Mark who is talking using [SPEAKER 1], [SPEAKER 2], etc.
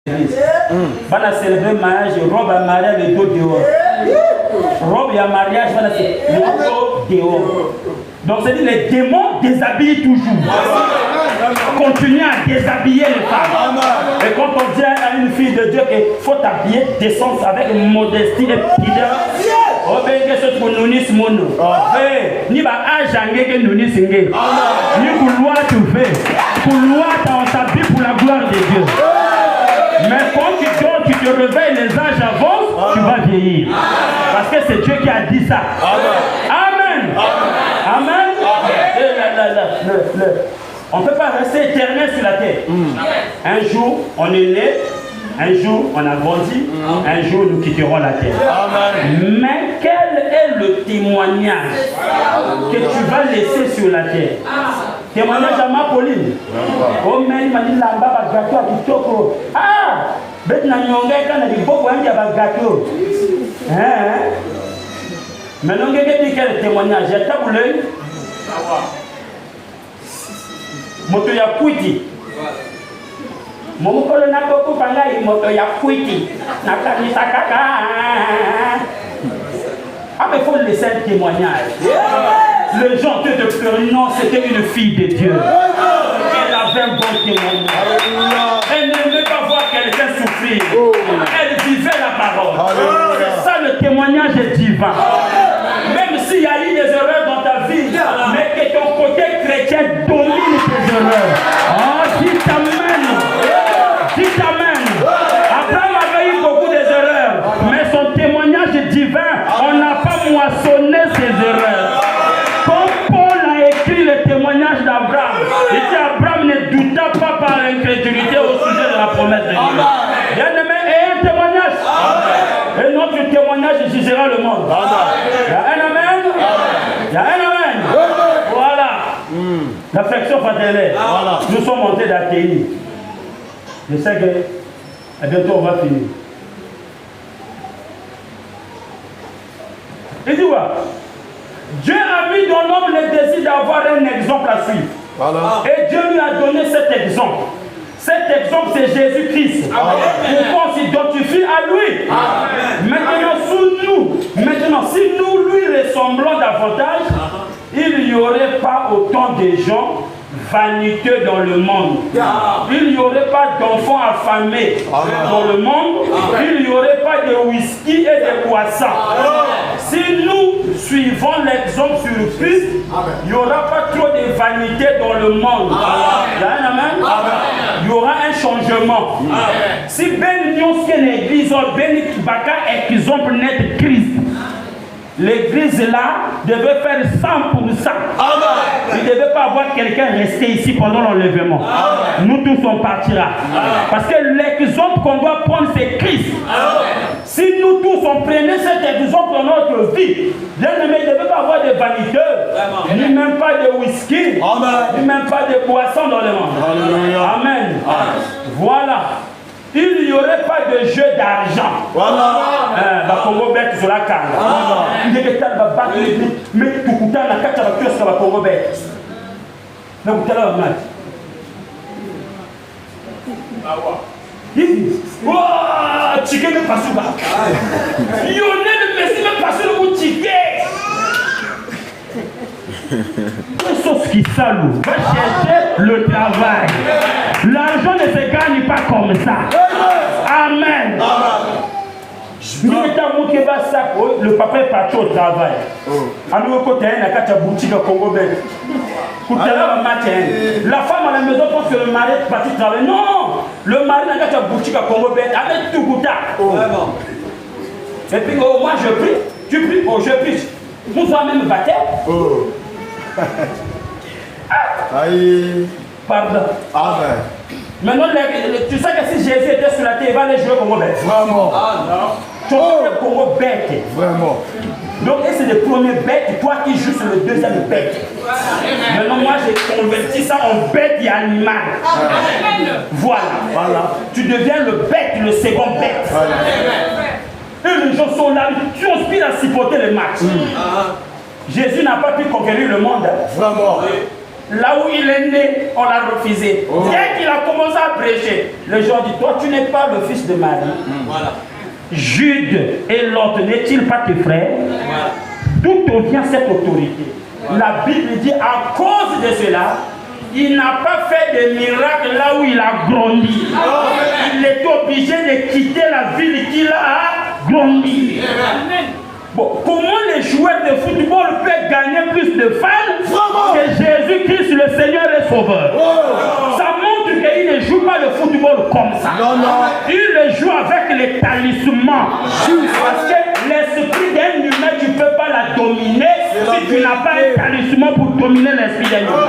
[SPEAKER 1] va célébrer mariage, robe à mariage, le dos dehors. Robe à mariage, va célébrer le dos dehors. Donc c'est dit les démons déshabillent toujours. Continuez à déshabiller les femmes. Et quand on dit à une fille de Dieu qu'il faut t'habiller, descendre avec modestie et pudeur. Oh ben que ce que nous n'y sommes ni ba ajange que nous n'y sommes ni couloir tu fais couloir on s'habille pour la gloire de Dieu. Mais quand tu dors, tu te réveilles, les âges avancent, tu vas vieillir. Parce que c'est Dieu qui a dit ça. Amen. Amen. On ne peut pas rester éternel sur la terre. Un jour, on est né. Un jour, on a grandi. Un jour, nous quitterons la terre. Mais quel est le témoignage que tu vas laisser sur la terre? Témoignage à ma Pauline. Oh, mais il m'a dit là-bas, gâteau à Kitoko. Ah! Bête n'a nyonga quand il dit beaucoup un gâteau. Hein? Maintenant, quel témoignage? J'ai taboulé. Moto ya kuiti. Momokolo na koko pangai moto ya kuiti. Na kanisa kaka. Ah mais il faut laisser un témoignage. Les gens te pleurent, non, c'était une fille de Dieu. Elle avait un bon témoignage. Elle n'aimait pas voir quelqu'un souffrir. Elle vivait la parole. C'est ça le témoignage divin. Même s'il y a eu des erreurs dans ta vie, mais que ton côté chrétien domine tes erreurs. Oh, dis t'amène. Dis t'amène. Abraham avait eu beaucoup d'erreurs, mais son témoignage divin, on n'a pas moissonné ses erreurs. Comme Paul a écrit le témoignage d'Abraham, il dit Abraham ne douta pas par l'incrédulité au sujet de la promesse de Dieu. Bien-aimé, et un témoignage. Et notre témoignage jugera le monde. Il y a un amen. Il y a un amen. Voilà. L'affection fraternelle. Nous sommes montés d'ATI. Je sais que bientôt on va finir. Il dit quoi? Dieu a mis dans l'homme le désir d'avoir un exemple à suivre. Et Dieu lui a donné cet exemple. Cet exemple, c'est Jésus-Christ. Pourquoi on s'identifie à lui? Maintenant, si nous lui ressemblons davantage, il n'y aurait pas autant de gens vaniteux dans le monde. Il n'y aurait pas d'enfants affamés dans le monde. Il n'y aurait pas de whisky et de boissons. Si nous suivons l'exemple sur Christ, il n'y aura pas trop de vanité dans le monde. Il y aura un changement. Si ben nous sommes l'église, ben baka exemple net Christ. L'église là devait faire 100%. Il ne devait pas avoir quelqu'un resté ici pendant l'enlèvement. Nous tous on partira. Parce que l'exemple qu'on doit prendre c'est Christ. Si nous tous on prenait cet exemple dans notre vie, bien-aimé, il ne devait pas avoir de vaniteux, ni même pas de whisky, ni même pas de boisson dans le monde. Amen. Voilà. Il n'y aurait pas de jeu d'argent. Voilà. Congo bet sur la carte. Il y a des tas de bacs, mais tout le temps, la carte va tuer sur la Congo bet. Mais vous allez au match. Il dit, oh, chicken ne passe pas. Il y en a le messie ne passe pas au ticket. Sauf qui salue, va chercher le travail. L'argent ne se gagne pas comme ça. Amen. Le papa est parti au travail. À nous côté, il y a une boutique à Congo. La femme à la maison pense que le mari est parti travailler. Non, le mari n'a pas une boutique à Congo avec tout goût. Et puis moi je prie, tu pries, je prie. Nous sommes même battus.
[SPEAKER 2] Aïe.
[SPEAKER 1] Pardon.
[SPEAKER 2] Amen.
[SPEAKER 1] Maintenant, tu sais que si Jésus était sur la terre, il va aller jouer Congo bête.
[SPEAKER 2] Vraiment.
[SPEAKER 1] Tu vas Congo bête.
[SPEAKER 2] Vraiment.
[SPEAKER 1] Donc, c'est le premier bête, toi qui joues sur le deuxième bête. Maintenant, moi, j'ai converti ça en bête et animal. Voilà. Tu deviens le bête, le second bête. Et les gens sont là, tu inspires à supporter les matchs. Jésus n'a pas pu conquérir le monde.
[SPEAKER 2] Vraiment.
[SPEAKER 1] Là où il est né, on l'a refusé. Dès qu'il a commencé à prêcher, les gens disent, toi tu n'es pas le fils de Marie. Voilà. Jude et l'autre, n'est-il pas tes frères? Voilà. D'où vient cette autorité? La Bible dit, à cause de cela, il n'a pas fait de miracle là où il a grandi. Il est obligé de quitter la ville qu'il a grandi. Bon, comment les joueurs de football peuvent gagner plus de fans que Jésus-Christ, le Seigneur et Sauveur? Ça montre qu'il ne joue pas le football comme ça. Il le joue avec les talismans. Parce que l'esprit d'un humain, tu ne peux pas la dominer si tu n'as pas un talisman pour dominer l'esprit d'un humain.